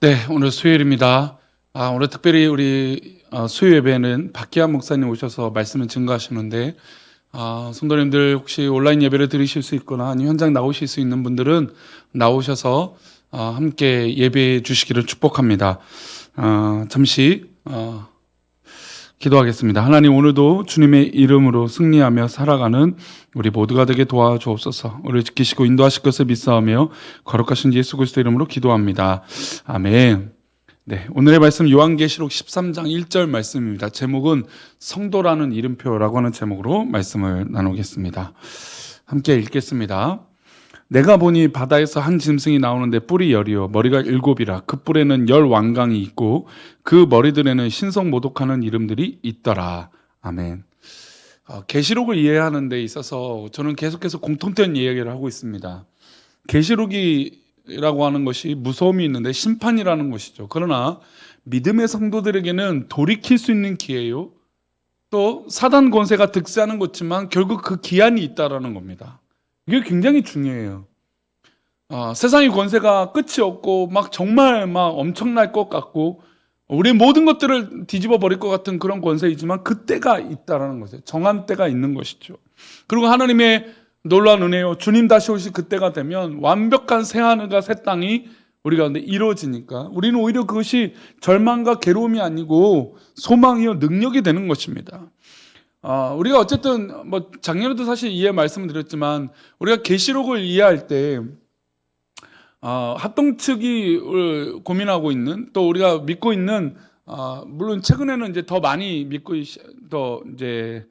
네, 오늘 수요일입니다. 오늘 특별히 우리 수요 예배는 박기환 목사님 오셔서 말씀을 증거하시는데, 성도님들 혹시 온라인 예배를 드리실 수 있거나 아니면 현장 나오실 수 있는 분들은 나오셔서 함께 예배해 주시기를 축복합니다. 잠시 기도하겠습니다. 하나님, 오늘도 주님의 이름으로 승리하며 살아가는 우리 모두가 되게 도와주옵소서. 우리를 지키시고 인도하실 것을 믿사오며 거룩하신 예수 그리스도 이름으로 기도합니다. 아멘. 네, 오늘의 말씀 요한계시록 13장 1절 말씀입니다. 제목은 성도라는 이름표라고 하는 제목으로 말씀을 나누겠습니다. 함께 읽겠습니다. 내가 보니 바다에서 한 짐승이 나오는데 뿔이 10이요 머리가 7이라 그 뿔에는 10 왕관이 있고 그 머리들에는 신성모독하는 이름들이 있더라. 아멘. 계시록을 이해하는 데 있어서 저는 계속해서 공통된 이야기를 하고 있습니다. 계시록이라고 하는 것이 무서움이 있는데 심판이라는 것이죠. 그러나 믿음의 성도들에게는 돌이킬 수 있는 기회요, 또 사단 권세가 득세하는 것이지만 결국 그 기한이 있다라는 겁니다. 이게 굉장히 중요해요. 세상의 권세가 끝이 없고 정말 엄청날 것 같고 우리 모든 것들을 뒤집어 버릴 것 같은 그런 권세이지만 그 때가 있다라는 거죠. 정한 때가 있는 것이죠. 그리고 하나님의 놀라운 은혜요, 주님 다시 오실 그때가 되면 완벽한 새하늘과 새 땅이 우리 가운데 이루어지니까 우리는 오히려 그것이 절망과 괴로움이 아니고 소망이요 능력이 되는 것입니다. 우리가 어쨌든 작년에도 사실 이해 말씀을 드렸지만 우리가 계시록을 이해할 때 합동 측이 고민하고 있는, 또 우리가 믿고 있는, 물론 최근에는 이제 더 많이 믿고 더 이제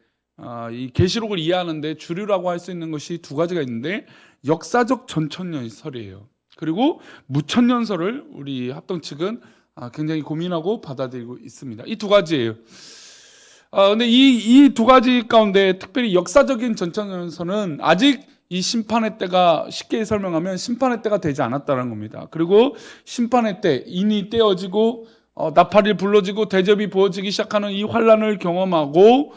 이 계시록을 이해하는데 주류라고 할 수 있는 것이 두 가지가 있는데, 역사적 전천년설이에요. 그리고 무천년설을 우리 합동 측은 굉장히 고민하고 받아들이고 있습니다. 이 두 가지예요. 근데 이 두 가지 가운데 특별히 역사적인 전천년설은 아직 이 심판의 때가, 쉽게 설명하면 심판의 때가 되지 않았다는 겁니다. 그리고 심판의 때, 인이 떼어지고 나팔이 불러지고 대접이 부어지기 시작하는 이 환란을 경험하고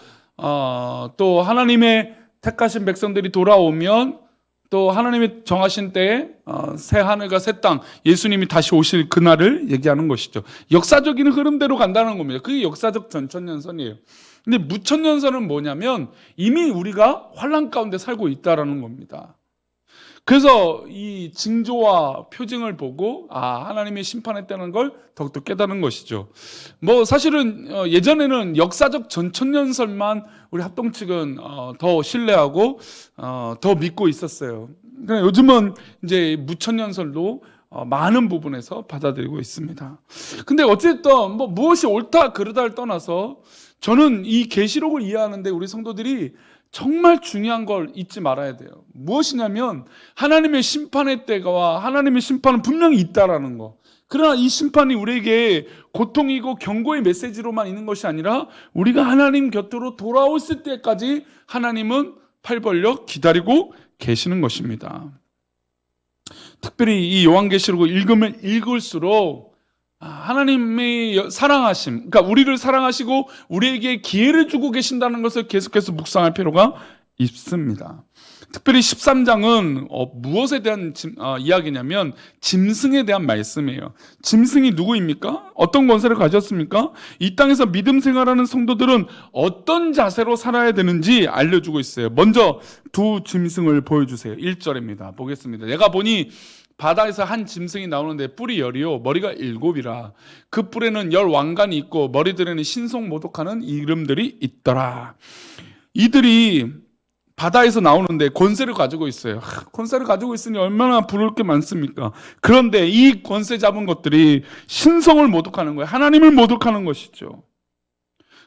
또 하나님의 택하신 백성들이 돌아오면 또 하나님이 정하신 때에 새 하늘과 새 땅, 예수님이 다시 오실 그날을 얘기하는 것이죠. 역사적인 흐름대로 간다는 겁니다. 그게 역사적 전천년선이에요. 근데 무천년선은 뭐냐면 이미 우리가 환란 가운데 살고 있다라는 겁니다. 그래서 이 징조와 표징을 보고 하나님의 심판했다는 걸 더욱더 깨닫는 것이죠. 사실은 예전에는 역사적 전천년설만 우리 합동 측은 더 신뢰하고 더 믿고 있었어요. 그러니까 요즘은 이제 무천년설도 많은 부분에서 받아들이고 있습니다. 근데 어쨌든 무엇이 옳다 그르다를 떠나서 저는 이 계시록을 이해하는데 우리 성도들이 정말 중요한 걸 잊지 말아야 돼요. 무엇이냐면 하나님의 심판의 때와 하나님의 심판은 분명히 있다라는 거. 그러나 이 심판이 우리에게 고통이고 경고의 메시지로만 있는 것이 아니라 우리가 하나님 곁으로 돌아오실 때까지 하나님은 팔 벌려 기다리고 계시는 것입니다. 특별히 이 요한계시록을 읽으면 읽을수록 하나님의 사랑하심, 그러니까 우리를 사랑하시고 우리에게 기회를 주고 계신다는 것을 계속해서 묵상할 필요가 있습니다. 특별히 13장은 무엇에 대한 이야기냐면 짐승에 대한 말씀이에요. 짐승이 누구입니까? 어떤 권세를 가졌습니까? 이 땅에서 믿음 생활하는 성도들은 어떤 자세로 살아야 되는지 알려주고 있어요. 먼저 두 짐승을 보여주세요. 1절입니다. 보겠습니다. 내가 보니 바다에서 한 짐승이 나오는데 뿔이 10이요 머리가 7이라 그 뿔에는 10 왕관이 있고 머리들에는 신성모독하는 이름들이 있더라. 이들이 바다에서 나오는데 권세를 가지고 있어요. 권세를 가지고 있으니 얼마나 부러울 게 많습니까? 그런데 이 권세 잡은 것들이 신성을 모독하는 거예요. 하나님을 모독하는 것이죠.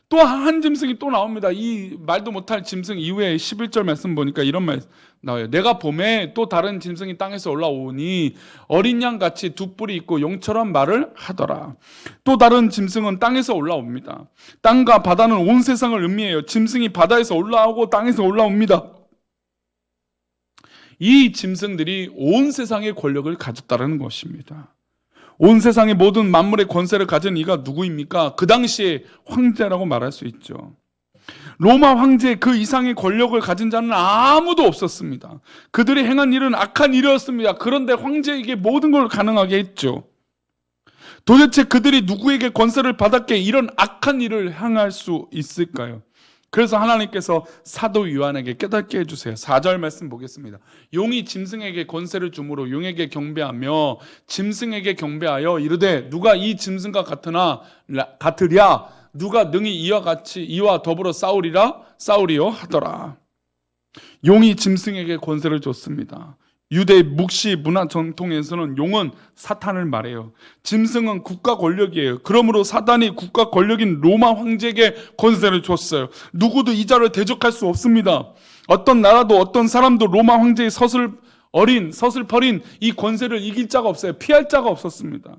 또 한 짐승이 또 나옵니다. 이 말도 못할 짐승 이후에 11절 말씀 보니까 이런 말 나와요. 내가 봄에 또 다른 짐승이 땅에서 올라오니 어린 양같이 두 뿔이 있고 용처럼 말을 하더라. 또 다른 짐승은 땅에서 올라옵니다. 땅과 바다는 온 세상을 의미해요. 짐승이 바다에서 올라오고 땅에서 올라옵니다. 이 짐승들이 온 세상의 권력을 가졌다는 것입니다. 온 세상의 모든 만물의 권세를 가진 이가 누구입니까? 그 당시에 황제라고 말할 수 있죠. 로마 황제 그 이상의 권력을 가진 자는 아무도 없었습니다. 그들이 행한 일은 악한 일이었습니다. 그런데 황제에게 모든 걸 가능하게 했죠. 도대체 그들이 누구에게 권세를 받았기에 이런 악한 일을 행할 수 있을까요? 그래서 하나님께서 사도 요한에게 깨닫게 해주세요. 4절 말씀 보겠습니다. 용이 짐승에게 권세를 주므로 용에게 경배하며 짐승에게 경배하여 이르되 누가 이 짐승과 같으랴 누가 능히 이와 같이 이와 더불어 싸우리요 하더라. 용이 짐승에게 권세를 줬습니다. 유대 묵시 문화 전통에서는 용은 사탄을 말해요. 짐승은 국가 권력이에요. 그러므로 사단이 국가 권력인 로마 황제에게 권세를 줬어요. 누구도 이 자를 대적할 수 없습니다. 어떤 나라도 어떤 사람도 로마 황제의 서슬퍼린 이 권세를 이길 자가 없어요. 피할 자가 없었습니다.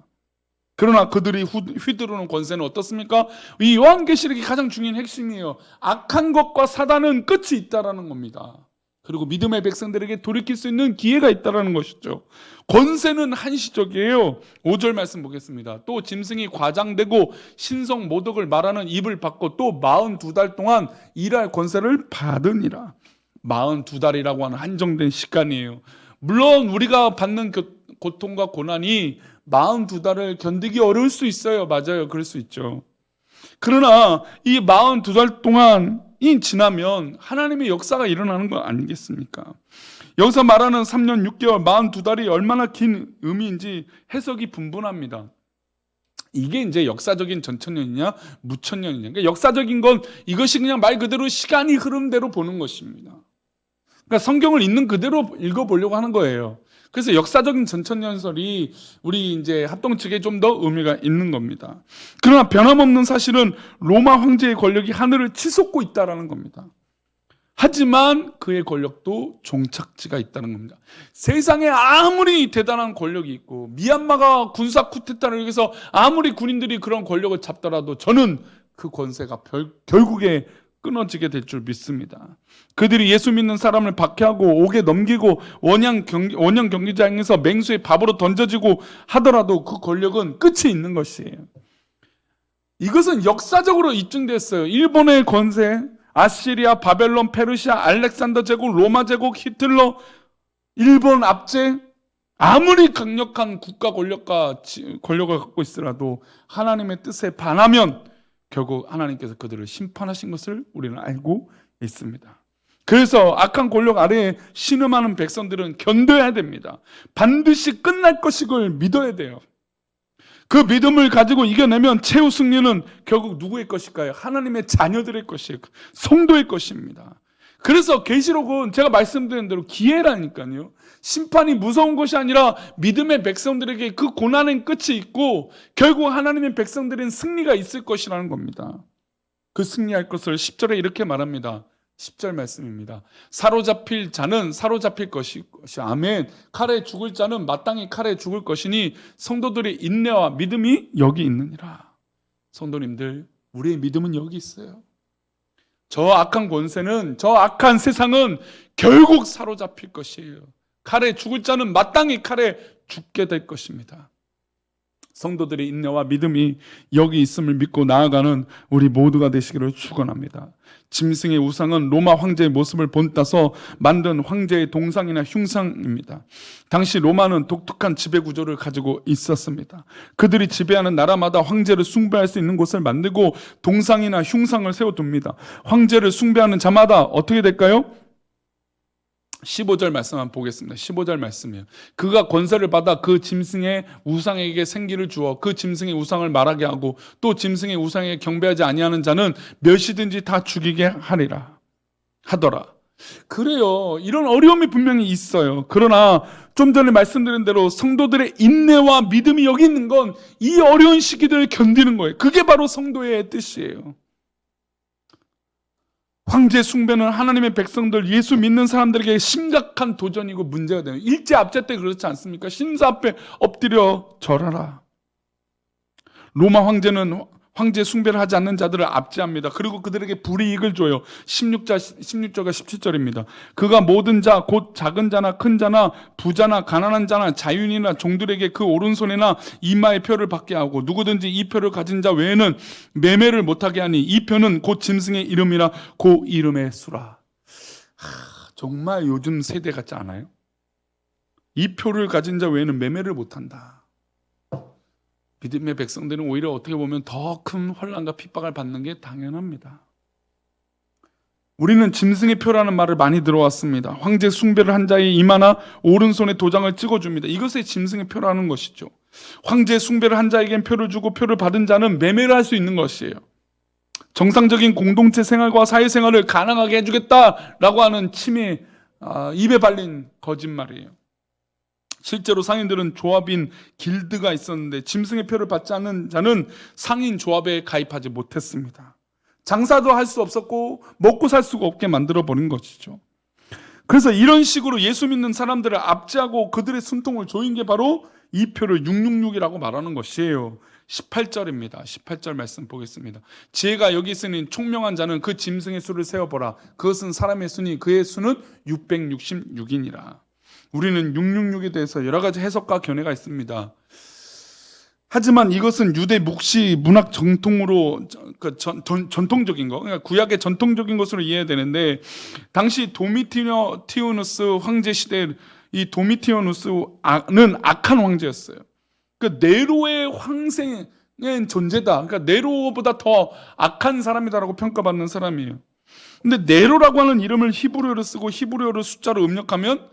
그러나 그들이 휘두르는 권세는 어떻습니까? 이 요한계시록이 가장 중요한 핵심이에요. 악한 것과 사단은 끝이 있다라는 겁니다. 그리고 믿음의 백성들에게 돌이킬 수 있는 기회가 있다는 것이죠. 권세는 한시적이에요. 5절 말씀 보겠습니다. 또 짐승이 과장되고 신성 모독을 말하는 입을 받고 또 42달 동안 일할 권세를 받으니라. 42달이라고 하는 한정된 시간이에요. 물론 우리가 받는 고통과 고난이 42달을 견디기 어려울 수 있어요. 맞아요. 그럴 수 있죠. 그러나 이 42달 동안이 지나면 하나님의 역사가 일어나는 거 아니겠습니까? 여기서 말하는 3년 6개월 42달이 얼마나 긴 의미인지 해석이 분분합니다. 이게 이제 역사적인 전천년이냐 무천년이냐. 그러니까 역사적인 건 이것이 그냥 말 그대로 시간이 흐른 대로 보는 것입니다. 그러니까 성경을 있는 그대로 읽어보려고 하는 거예요. 그래서 역사적인 전천년설이 우리 이제 합동 측에 좀 더 의미가 있는 겁니다. 그러나 변함없는 사실은 로마 황제의 권력이 하늘을 치솟고 있다라는 겁니다. 하지만 그의 권력도 종착지가 있다는 겁니다. 세상에 아무리 대단한 권력이 있고 미얀마가 군사 쿠데타를 위해서 아무리 군인들이 그런 권력을 잡더라도 저는 그 권세가 결국에 끊어지게 될 줄 믿습니다. 그들이 예수 믿는 사람을 박해하고 옥에 넘기고 원형 경기장에서 맹수의 밥으로 던져지고 하더라도 그 권력은 끝이 있는 것이에요. 이것은 역사적으로 입증됐어요. 일본의 권세, 아시리아, 바벨론, 페르시아, 알렉산더 제국, 로마 제국, 히틀러, 일본 압제, 아무리 강력한 국가 권력을 갖고 있으라도 하나님의 뜻에 반하면 결국 하나님께서 그들을 심판하신 것을 우리는 알고 있습니다. 그래서 악한 권력 아래에 신음하는 백성들은 견뎌야 됩니다. 반드시 끝날 것을 믿어야 돼요. 그 믿음을 가지고 이겨내면 최후 승리는 결국 누구의 것일까요? 하나님의 자녀들의 것이에요. 성도의 것입니다. 그래서 계시록은 제가 말씀드린 대로 기회라니까요. 심판이 무서운 것이 아니라 믿음의 백성들에게 그 고난의 끝이 있고 결국 하나님의 백성들은 승리가 있을 것이라는 겁니다. 그 승리할 것을 10절에 이렇게 말합니다. 10절 말씀입니다. 사로잡힐 자는 사로잡힐 것이 아멘. 칼에 죽을 자는 마땅히 칼에 죽을 것이니 성도들의 인내와 믿음이 여기 있느니라. 성도님들, 우리의 믿음은 여기 있어요. 저 악한 권세는, 저 악한 세상은 결국 사로잡힐 것이에요. 칼에 죽을 자는 마땅히 칼에 죽게 될 것입니다. 성도들의 인내와 믿음이 여기 있음을 믿고 나아가는 우리 모두가 되시기를 축원합니다. 짐승의 우상은 로마 황제의 모습을 본따서 만든 황제의 동상이나 흉상입니다. 당시 로마는 독특한 지배 구조를 가지고 있었습니다. 그들이 지배하는 나라마다 황제를 숭배할 수 있는 곳을 만들고 동상이나 흉상을 세워둡니다. 황제를 숭배하는 자마다 어떻게 될까요? 15절 말씀 한번 보겠습니다. 15절 말씀이에요. 그가 권세를 받아 그 짐승의 우상에게 생기를 주어 그 짐승의 우상을 말하게 하고 또 짐승의 우상에게 경배하지 아니하는 자는 멸시든지 다 죽이게 하더라. 그래요. 이런 어려움이 분명히 있어요. 그러나 좀 전에 말씀드린 대로 성도들의 인내와 믿음이 여기 있는 건 이 어려운 시기들을 견디는 거예요. 그게 바로 성도의 뜻이에요. 황제 숭배는 하나님의 백성들, 예수 믿는 사람들에게 심각한 도전이고 문제가 돼요. 일제 압제 때 그렇지 않습니까? 신사 앞에 엎드려 절하라. 로마 황제는 황제 숭배를 하지 않는 자들을 압제합니다. 그리고 그들에게 불이익을 줘요. 16절과 17절입니다. 그가 모든 자, 곧 작은 자나 큰 자나 부자나 가난한 자나 자유인이나 종들에게 그 오른손이나 이마의 표를 받게 하고 누구든지 이 표를 가진 자 외에는 매매를 못하게 하니 이 표는 곧 짐승의 이름이라 그 이름의 수라. 정말 요즘 세대 같지 않아요? 이 표를 가진 자 외에는 매매를 못한다. 믿음의 백성들은 오히려 어떻게 보면 더 큰 환난과 핍박을 받는 게 당연합니다. 우리는 짐승의 표라는 말을 많이 들어왔습니다. 황제 숭배를 한 자의 이마나 오른손에 도장을 찍어줍니다. 이것이 짐승의 표라는 것이죠. 황제 숭배를 한 자에겐 표를 주고 표를 받은 자는 매매를 할 수 있는 것이에요. 정상적인 공동체 생활과 사회생활을 가능하게 해주겠다라고 하는 침에 입에 발린 거짓말이에요. 실제로 상인들은 조합인 길드가 있었는데 짐승의 표를 받지 않는 자는 상인 조합에 가입하지 못했습니다. 장사도 할 수 없었고 먹고 살 수가 없게 만들어버린 것이죠. 그래서 이런 식으로 예수 믿는 사람들을 압제하고 그들의 숨통을 조인 게 바로 이 표를 666이라고 말하는 것이에요. 18절입니다. 18절 말씀 보겠습니다. 지혜가 여기 있으니 총명한 자는 그 짐승의 수를 세어보라. 그것은 사람의 수니 그의 수는 666이니라. 우리는 666에 대해서 여러 가지 해석과 견해가 있습니다. 하지만 이것은 유대 묵시 문학 정통으로 전통적인 거, 그러니까 구약의 전통적인 것으로 이해해야 되는데, 당시 도미티누스 황제 시대 이 도미티누스는 악한 황제였어요. 그 네로의 황생의 존재다. 그러니까 네로보다 더 악한 사람이다라고 평가받는 사람이에요. 근데 네로라고 하는 이름을 히브리어로 쓰고 히브리어로 숫자로 입력하면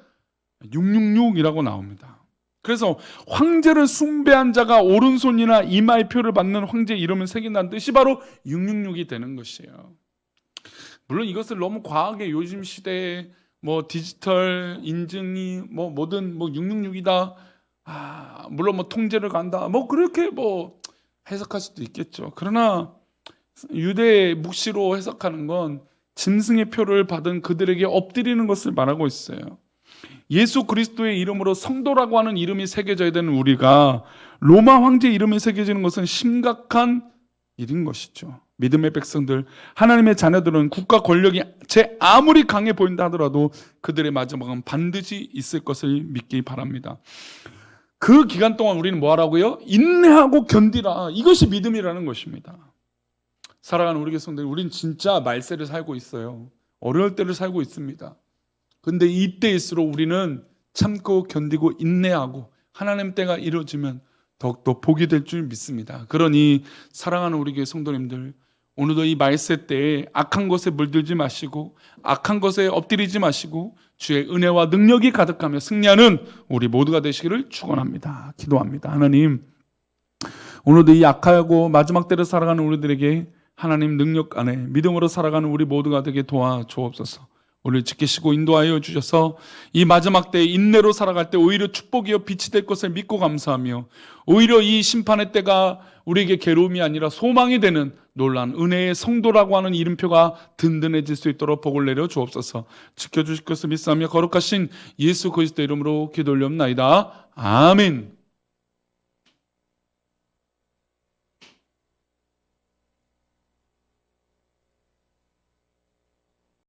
666이라고 나옵니다. 그래서 황제를 숭배한 자가 오른손이나 이마에 표를 받는 황제 이름을 새긴다는 뜻이 바로 666이 되는 것이에요. 물론 이것을 너무 과하게 요즘 시대에 디지털 인증이 뭐든 666이다. 물론 통제를 간다. 그렇게 해석할 수도 있겠죠. 그러나 유대 묵시로 해석하는 건 짐승의 표를 받은 그들에게 엎드리는 것을 말하고 있어요. 예수 그리스도의 이름으로 성도라고 하는 이름이 새겨져야 되는 우리가 로마 황제 이름이 새겨지는 것은 심각한 일인 것이죠. 믿음의 백성들, 하나님의 자녀들은 국가 권력이 제 아무리 강해 보인다 하더라도 그들의 마지막은 반드시 있을 것을 믿기 바랍니다. 그 기간 동안 우리는 뭐 하라고요? 인내하고 견디라. 이것이 믿음이라는 것입니다. 사랑하는 우리 백성들, 우린 진짜 말세를 살고 있어요. 어려울 때를 살고 있습니다. 근데 이때일수록 우리는 참고 견디고 인내하고 하나님 때가 이루어지면 더욱더 복이 될 줄 믿습니다. 그러니 사랑하는 우리 교회 성도님들, 오늘도 이 말세 때에 악한 것에 물들지 마시고 악한 것에 엎드리지 마시고 주의 은혜와 능력이 가득하며 승리하는 우리 모두가 되시기를 축원합니다. 기도합니다. 하나님, 오늘도 이 악하고 마지막 때를 살아가는 우리들에게 하나님 능력 안에 믿음으로 살아가는 우리 모두가 되게 도와주옵소서. 우리를 지키시고 인도하여 주셔서 이 마지막 때에 인내로 살아갈 때 오히려 축복이요 빛이 될 것을 믿고 감사하며, 오히려 이 심판의 때가 우리에게 괴로움이 아니라 소망이 되는 놀라운 은혜의 성도라고 하는 이름표가 든든해질 수 있도록 복을 내려 주옵소서. 지켜주실 것을 믿사오며 거룩하신 예수 그리스도 이름으로 기도 올리옵나이다. 아멘.